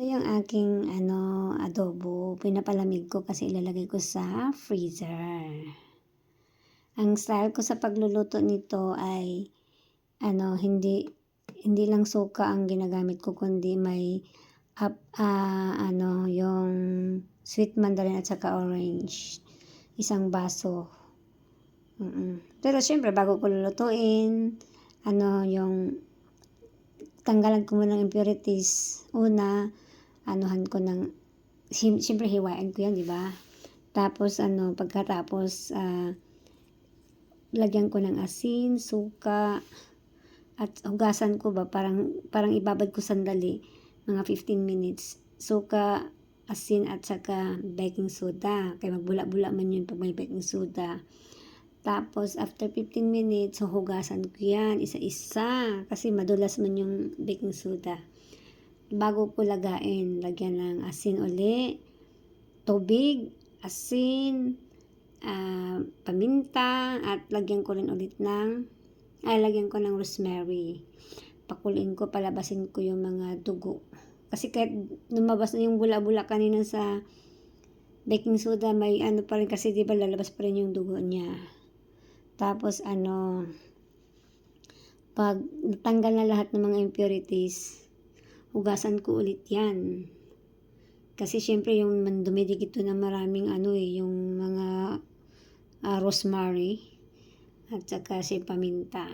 Ito yung aking adobo. Pinapalamig ko kasi ilalagay ko sa freezer. Ang style ko sa pagluluto nito ay hindi lang suka ang ginagamit ko kundi may yung sweet mandarin at saka orange. Isang baso. Pero syempre bago ko lulutuin, yung tanggalan ko muna ng impurities. Una, siyempre hiwain ko yan, di ba? Tapos pagkatapos lagyan ko ng asin, suka, at hugasan ko ba, parang ibabad ko sandali, mga 15 minutes. Suka, asin, at saka baking soda. Kaya magbula-bula man yun pag may baking soda. Tapos, after 15 minutes, hugasan ko yan, isa-isa. Kasi madulas man yung baking soda. Bago ko lagyan ng asin uli, tubig, asin, paminta, at lagyan ko ng rosemary. Pakuliin ko, palabasin ko yung mga dugo. Kasi kahit lumabas na yung bula-bula kanina sa baking soda, may pa rin kasi, di ba, lalabas pa rin yung dugo niya. Tapos pag natanggal na lahat ng mga impurities, hugasan ko ulit yan. Kasi syempre yung dumidikit na maraming yung mga rosemary at saka si paminta.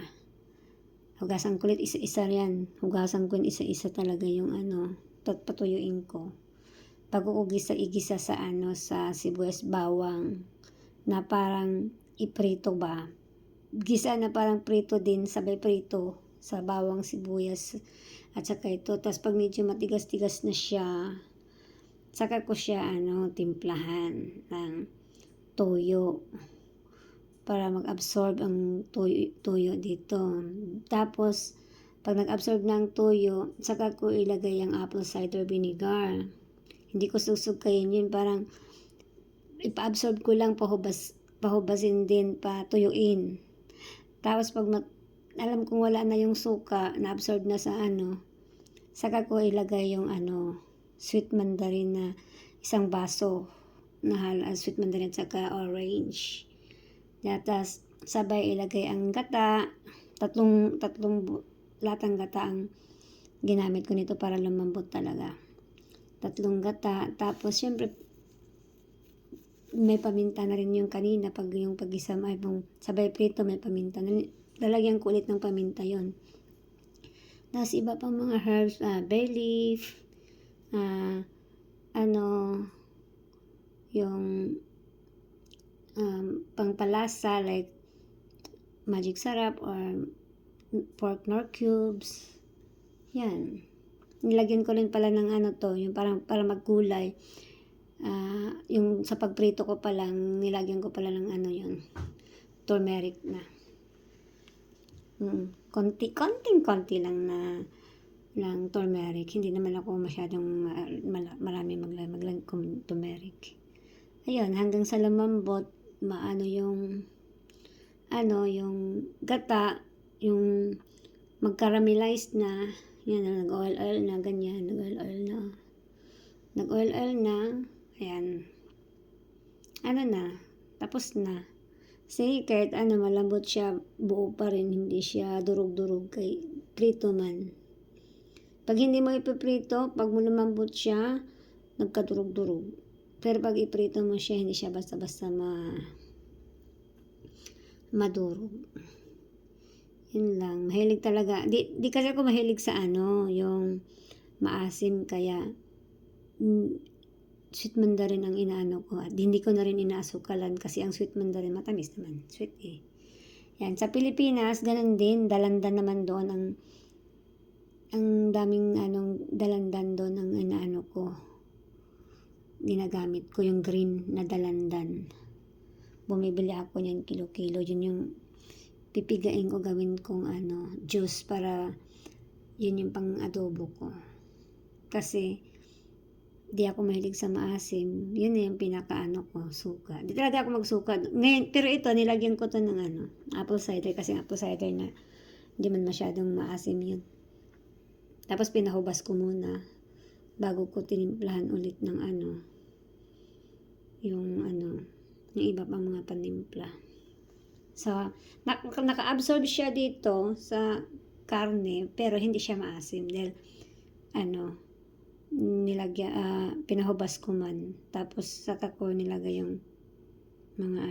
Hugasan ko ulit isa-isa yan. Hugasan ko isa-isa talaga yung patuyuin ko. Bago ko igisa sa sa sibuyas bawang na parang iprito ba. Gisa na parang prito din, sabay prito sa bawang, sibuyas at saka ito. Tapos pag medyo matigas-tigas na siya, saka ko siya timplahan ng toyo para mag-absorb ang toyo dito. Tapos pag nag-absorb ng toyo, saka ko ilagay ang apple cider vinegar. Hindi ko susukayin yun, parang ipa-absorb ko lang, pahubasin din, patuyuin. Tapos pag alam kong wala na yung suka, na-absorb na sa saka ko ilagay yung sweet mandarin na isang baso na sweet mandarin at saka orange. Tapos sabay ilagay ang gata, tatlong latang gata ang ginamit ko nito para lumambot talaga. 3 gata. Tapos syempre may paminta na rin yung kanina pag yung pag-isam ay sabay prito, may paminta na rin. Lalagyan ko ulit ng paminta yon. Tapos iba pang mga herbs, bay leaf, yung pangpalasa like magic sarap or pork nor cubes. Yan. Nilagyan ko rin pala ng yung parang para magkulay. Yung sa pagprito ko pa lang, nilagyan ko pala ng yun, turmeric na. Konti lang na ng turmeric. Hindi naman ako masyadong marami maglagay ng turmeric. Ayun, hanggang sa lumambot, yung gata, yung mag-caramelize na, yan, nag-oil na, ganyan, nag-oil na, ayan, tapos na. Kasi kahit malambot siya, buo pa rin, hindi siya durug-durug kay prito man. Pag hindi mo ipiprito, pag lumambot siya, nagkadurug-durug. Pero pag iprito mo siya, hindi siya basta-basta madurog. Yun lang. Mahilig talaga. Di kasi ako mahilig sa yung maasim, kaya sweet mandarin ang inaano ko. At hindi ko na rin inaasukalan kasi ang sweet mandarin matamis naman. Sweet eh. Yan. Sa Pilipinas, ganun din. Dalandan naman doon ang daming dalandan doon ang inaano ko. Ginagamit ko yung green na dalandan. Bumibili ako niyan kilo-kilo. Yun yung pipigain ko, gawin kong juice para yun yung pang adobo ko. Kasi di ako mahilig sa maasim. Yun na yung ko, suka. Di talaga ako magsuka. Ngayon, pero ito, nilagyan ko to ng apple cider kasi apple cider na hindi man masyadong maasim yun. Tapos pinahubas ko muna bago ko tinimplahan ulit ng yung iba pang mga panimpla. So, naka-absorb siya dito sa karne, pero hindi siya maasim dahil pinahubas ko man. Tapos saka ko nilagay yung mga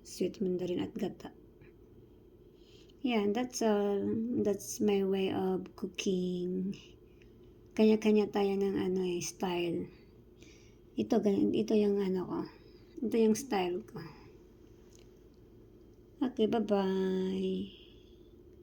sweet mandarin at gata. Yeah, that's all. That's my way of cooking. Kanya-kanya tayo ng style. Ito yung ko. Ito yung style ko. Okay, bye-bye.